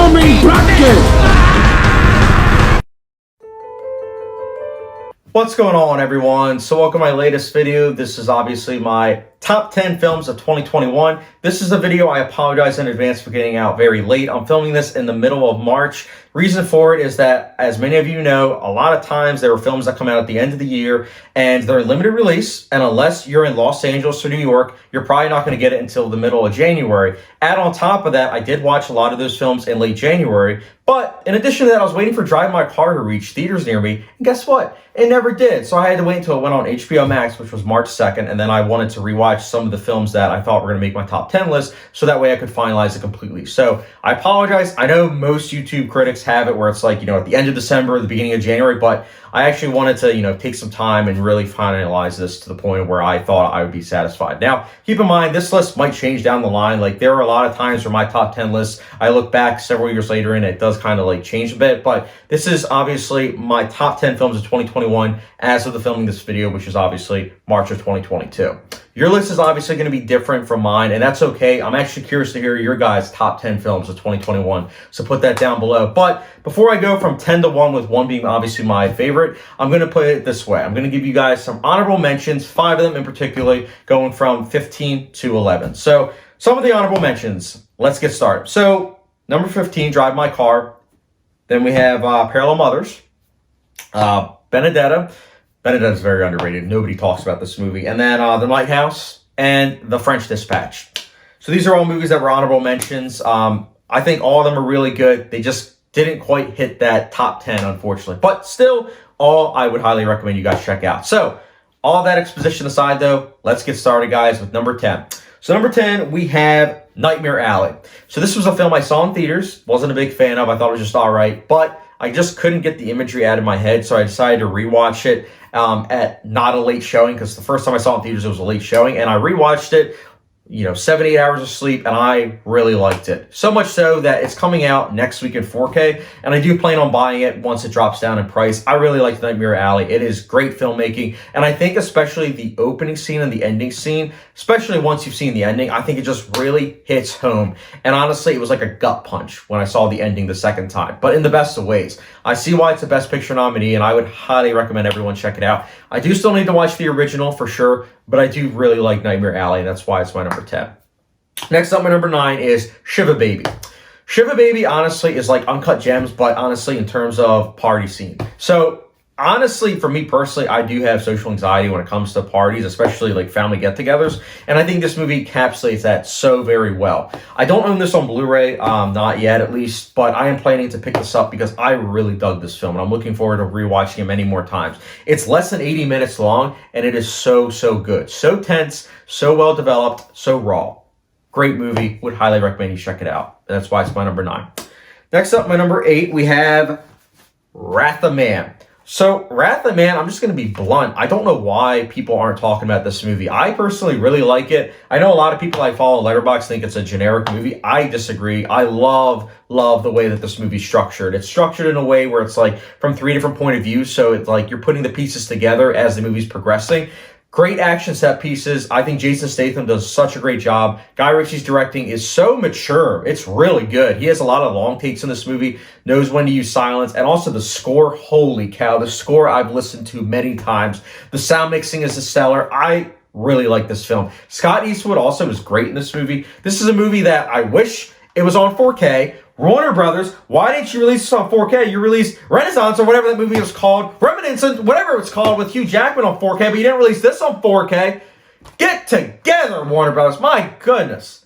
Homing bracket! What's going on, everyone? So welcome to my latest video. This is obviously my top 10 films of 2021. This is a video I apologize in advance for getting out very late. I'm filming this in the middle of March. Reason for it is that, as many of you know, a lot of times there are films that come out at the end of the year and they're limited release. And unless you're in Los Angeles or New York, you're probably not going to get it until the middle of January. Add on top of that, I did watch a lot of those films in late January. But in addition to that, I was waiting for Drive My Car to reach theaters near me. And guess what? It never did. So I had to wait until it went on HBO Max, which was March 2nd. And then I wanted to rewatch some of the films that I thought were going to make my top 10 list. So that way I could finalize it completely. So I apologize. I know most YouTube critics have it where it's like, at the end of December, the beginning of January. But I actually wanted to, take some time and really finalize this to the point where I thought I would be satisfied. Now, keep in mind, this list might change down the line. Like, there are a lot of times where my top 10 lists, I look back several years later and it does kind of like change a bit. But this is obviously my top 10 films of 2021 as of the filming this video, which is obviously March of 2022. Your list is obviously going to be different from mine, and that's okay. I'm actually curious to hear your guys' top 10 films of 2021, so put that down below. But before I go from 10 to 1, with 1 being obviously my favorite, I'm going to put it this way. I'm going to give you guys some honorable mentions, 5 of them in particular, going from 15 to 11. So some of the honorable mentions, let's get started. So number 15, Drive My Car. Then we have Parallel Mothers, Benedetta. Benedetta is very underrated. Nobody talks about this movie. And then The Lighthouse and The French Dispatch. So these are all movies that were honorable mentions. I think all of them are really good. They just didn't quite hit that top 10, unfortunately. But still, all I would highly recommend you guys check out. So all that exposition aside, though, let's get started, guys, with number 10. So number 10, we have Nightmare Alley. So this was a film I saw in theaters. Wasn't a big fan of. I thought it was just all right. But I just couldn't get the imagery out of my head, so I decided to rewatch it at not a late showing, because the first time I saw it in theaters, it was a late showing, and I rewatched it, 7, 8 hours of sleep, and I really liked it. So much so that it's coming out next week in 4K, and I do plan on buying it once it drops down in price. I really like Nightmare Alley. It is great filmmaking, and I think especially the opening scene and the ending scene, especially once you've seen the ending, I think it just really hits home. And honestly, it was like a gut punch when I saw the ending the second time, but in the best of ways. I see why it's a Best Picture nominee, and I would highly recommend everyone check it out. I do still need to watch the original for sure, but I do really like Nightmare Alley, and that's why it's my number 10. Next up, my number 9 is Shiva Baby. Shiva Baby, honestly, is like Uncut Gems, but honestly, in terms of party scene. So, honestly, for me personally, I do have social anxiety when it comes to parties, especially like family get-togethers, and I think this movie encapsulates that so very well. I don't own this on Blu-ray, not yet at least, but I am planning to pick this up because I really dug this film, and I'm looking forward to rewatching it many more times. It's less than 80 minutes long, and it is so good. So tense, so well developed, so raw. Great movie. Would highly recommend you check it out. That's why it's my number 9. Next up, my number 8, we have Wrath of Man. So, Wrath of Man, I'm just going to be blunt. I don't know why people aren't talking about this movie. I personally really like it. I know a lot of people I follow Letterboxd think it's a generic movie. I disagree. I love the way that this movie's structured. It's structured in a way where it's like from 3 different point of views. So it's like you're putting the pieces together as the movie's progressing. Great action set pieces. I think Jason Statham does such a great job. Guy Ritchie's directing is so mature. It's really good. He has a lot of long takes in this movie, knows when to use silence, and also the score, holy cow, the score I've listened to many times. The sound mixing is stellar. I really like this film. Scott Eastwood also is great in this movie. This is a movie that I wish it was on 4K. Warner Brothers, why didn't you release this on 4K? You released Renaissance or whatever that movie was called, Reminiscence, whatever it's called, with Hugh Jackman on 4K, but you didn't release this on 4K. Get together, Warner Brothers. My goodness.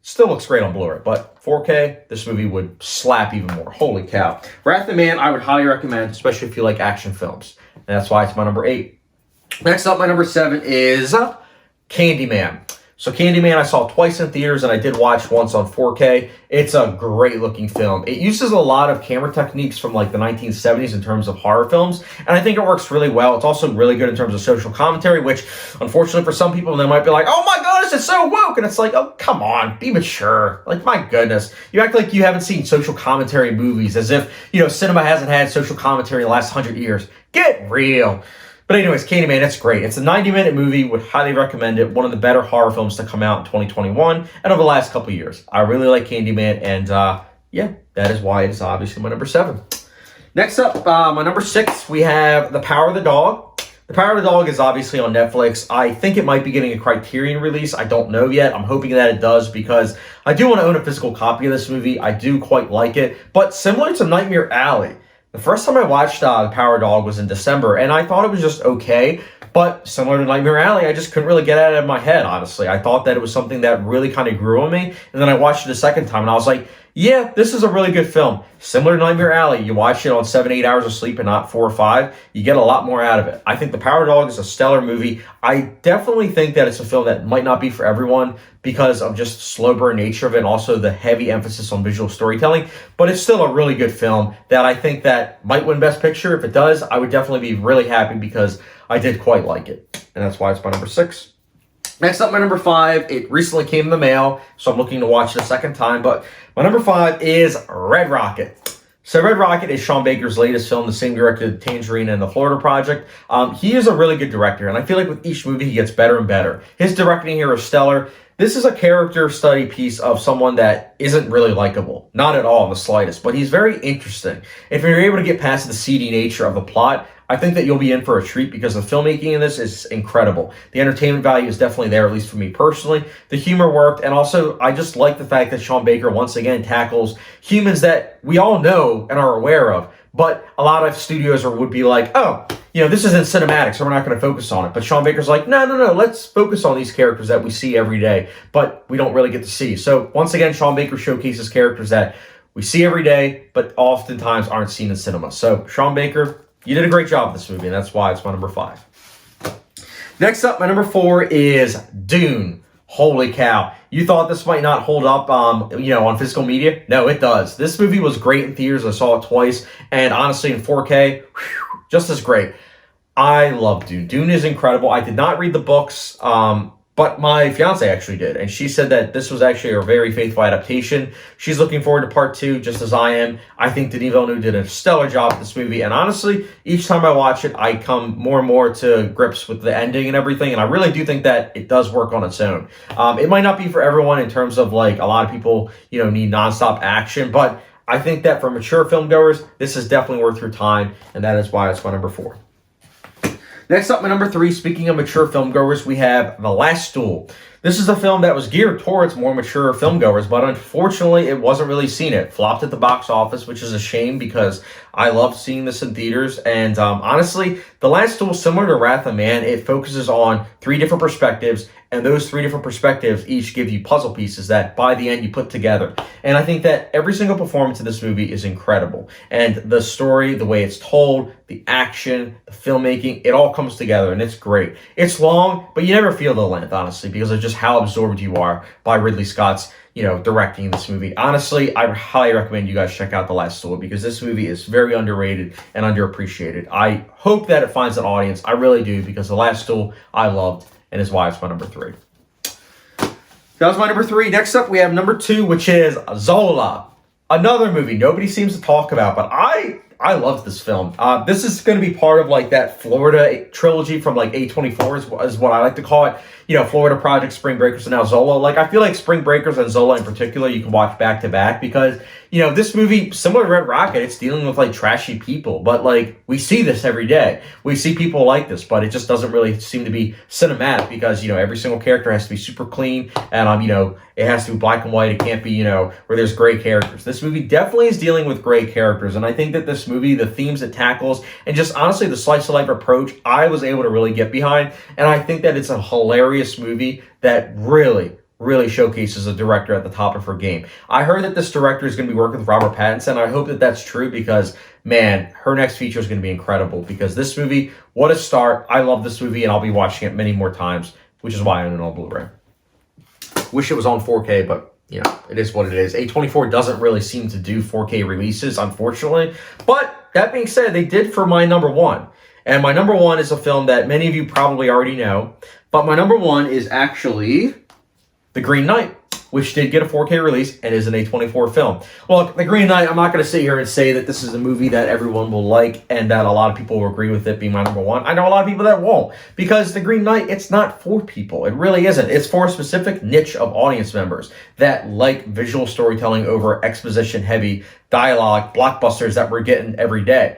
Still looks great on Blu-ray, but 4K, this movie would slap even more. Holy cow. Wrath of Man, I would highly recommend, especially if you like action films. And that's why it's my number 8. Next up, my number 7 is Candyman. So Candyman I saw twice in theaters, and I did watch once on 4K. It's a great looking film. It uses a lot of camera techniques from like the 1970s in terms of horror films, and I think it works really well. It's also really good in terms of social commentary, which unfortunately for some people they might be like, oh my goodness, it's so woke, and it's like, oh come on, be mature. Like my goodness, you act like you haven't seen social commentary movies as if, cinema hasn't had social commentary in the last 100 years. Get real. But anyways, Candyman, it's great. It's a 90-minute movie. Would highly recommend it. One of the better horror films to come out in 2021 and over the last couple of years. I really like Candyman, and yeah, that is why it is obviously my number 7. Next up, my number 6, we have The Power of the Dog. The Power of the Dog is obviously on Netflix. I think it might be getting a Criterion release. I don't know yet. I'm hoping that it does because I do want to own a physical copy of this movie. I do quite like it. But similar to Nightmare Alley, the first time I watched The Power of the Dog was in December, and I thought it was just okay. But similar to Nightmare Alley, I just couldn't really get it out of my head, honestly. I thought that it was something that really kind of grew on me. And then I watched it a second time, and I was like, yeah, this is a really good film. Similar to Nightmare Alley, you watch it on 7-8 hours of sleep and not 4 or 5, you get a lot more out of it. I think The Power Dog is a stellar movie. I definitely think that it's a film that might not be for everyone because of just slow burn nature of it and also the heavy emphasis on visual storytelling, but it's still a really good film that I think that might win Best Picture. If it does, I would definitely be really happy because I did quite like it, and that's why it's my number 6. Next up, my number 5, it recently came in the mail, so I'm looking to watch it a second time, but my number 5 is Red Rocket. So Red Rocket is Sean Baker's latest film, the same director as Tangerine and The Florida Project. He is a really good director, and I feel like with each movie, he gets better and better. His directing here is stellar. This is a character study piece of someone that isn't really likable. Not at all in the slightest, but he's very interesting. If you're able to get past the seedy nature of the plot, I think that you'll be in for a treat because the filmmaking in this is incredible. The entertainment value is definitely there, at least for me personally. The humor worked, and also I just like the fact that Sean Baker once again tackles humans that we all know and are aware of, but a lot of studios would be like, oh, this isn't cinematic, so we're not going to focus on it. But Sean Baker's like, no, let's focus on these characters that we see every day, but we don't really get to see. So once again, Sean Baker showcases characters that we see every day, but oftentimes aren't seen in cinema. So Sean Baker, you did a great job with this movie, and that's why it's my number 5. Next up, my number 4 is Dune. Holy cow. You thought this might not hold up, on physical media? No, it does. This movie was great in theaters. I saw it twice, and honestly, in 4K, just as great. I love Dune. Dune is incredible. I did not read the books, but my fiance actually did, and she said that this was actually a very faithful adaptation. She's looking forward to part 2, just as I am. I think Denis Villeneuve did a stellar job with this movie, and honestly, each time I watch it, I come more and more to grips with the ending and everything, and I really do think that it does work on its own. It might not be for everyone in terms of, like, a lot of people, need nonstop action, but I think that for mature filmgoers, this is definitely worth your time, and that is why it's my number 4. Next up, my number 3, speaking of mature filmgoers, we have The Last Duel. This is a film that was geared towards more mature filmgoers, but unfortunately, it wasn't really seen. It flopped at the box office, which is a shame because I loved seeing this in theaters. And honestly, The Last Duel, similar to Wrath of Man, it focuses on 3 different perspectives, and those 3 different perspectives each give you puzzle pieces that by the end you put together. And I think that every single performance in this movie is incredible. And the story, the way it's told, the action, the filmmaking, it all comes together, and it's great. It's long, but you never feel the length, honestly, because of just how absorbed you are by Ridley Scott's, directing this movie. Honestly, I highly recommend you guys check out The Last Duel because this movie is very underrated and underappreciated. I hope that it finds an audience. I really do, because The Last Duel I loved, and is why it's my number 3. That was my number 3. Next up, we have number 2, which is Zola. Another movie nobody seems to talk about, but I love this film. This is going to be part of like that Florida trilogy from like A24 is what I like to call it. Florida Project, Spring Breakers, and now Zola. Like, I feel like Spring Breakers and Zola in particular, you can watch back to back because, this movie, similar to Red Rocket, it's dealing with like trashy people. But like, we see this every day. We see people like this, but it just doesn't really seem to be cinematic because, every single character has to be super clean and, it has to be black and white. It can't be, where there's gray characters. This movie definitely is dealing with gray characters. And I think that this movie, the themes it tackles, and just honestly the slice of life approach, I was able to really get behind. And I think that it's a hilarious movie that really showcases a director at the top of her game. I heard that this director is going to be working with Robert Pattinson. I hope that that's true because, man, her next feature is going to be incredible because this movie, what a start. I love this movie and I'll be watching it many more times, which is why I own it on Blu-ray. Wish it was on 4K, but it is what it is. A24 doesn't really seem to do 4K releases, unfortunately. But that being said, they did for my number 1. And my number 1 is a film that many of you probably already know. But my number 1 is actually The Green Knight. which did get a 4K release and is an A24 film. Look, The Green Knight, I'm not going to sit here and say that this is a movie that everyone will like and that a lot of people will agree with it being my number one. I know a lot of people that won't, because The Green Knight, it's not for people. It really isn't. It's for a specific niche of audience members that like visual storytelling over exposition-heavy dialogue blockbusters that we're getting every day.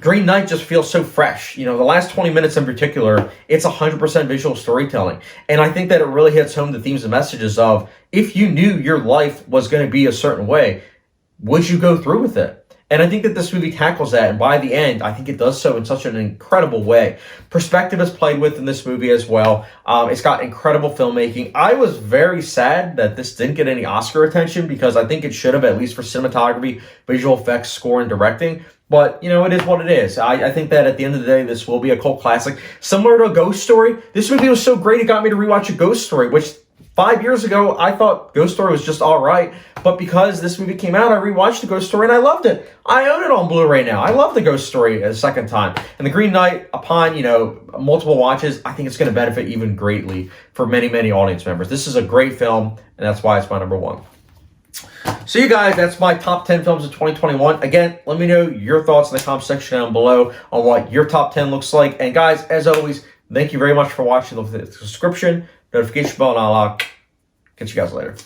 Green Knight just feels so fresh. You know, the last 20 minutes in particular, it's 100% visual storytelling. And I think that it really hits home the themes and messages of, if you knew your life was going to be a certain way, would you go through with it? And I think that this movie tackles that, and by the end, I think it does so in such an incredible way. Perspective is played with in this movie as well. It's got incredible filmmaking. I was very sad that this didn't get any Oscar attention, because I think it should have, at least for cinematography, visual effects, score, and directing. But, you know, it is what it is. I think that at the end of the day, this will be a cult classic. Similar to A Ghost Story, this movie was so great it got me to rewatch A Ghost Story, which 5 years ago, I thought Ghost Story was just all right. But because this movie came out, I rewatched The Ghost Story and I loved it. I own it on Blu-ray now. I love The Ghost Story a second time. And The Green Knight, upon, you know, multiple watches, I think it's going to benefit even greatly for many, many audience members. This is a great film, and that's why it's my number one. So you guys, that's my top 10 films of 2021. Again, let me know your thoughts in the comment section down below on what your top 10 looks like. And guys, as always, thank you very much for watching. Look at the subscription, notification bell, and I'll catch you guys later.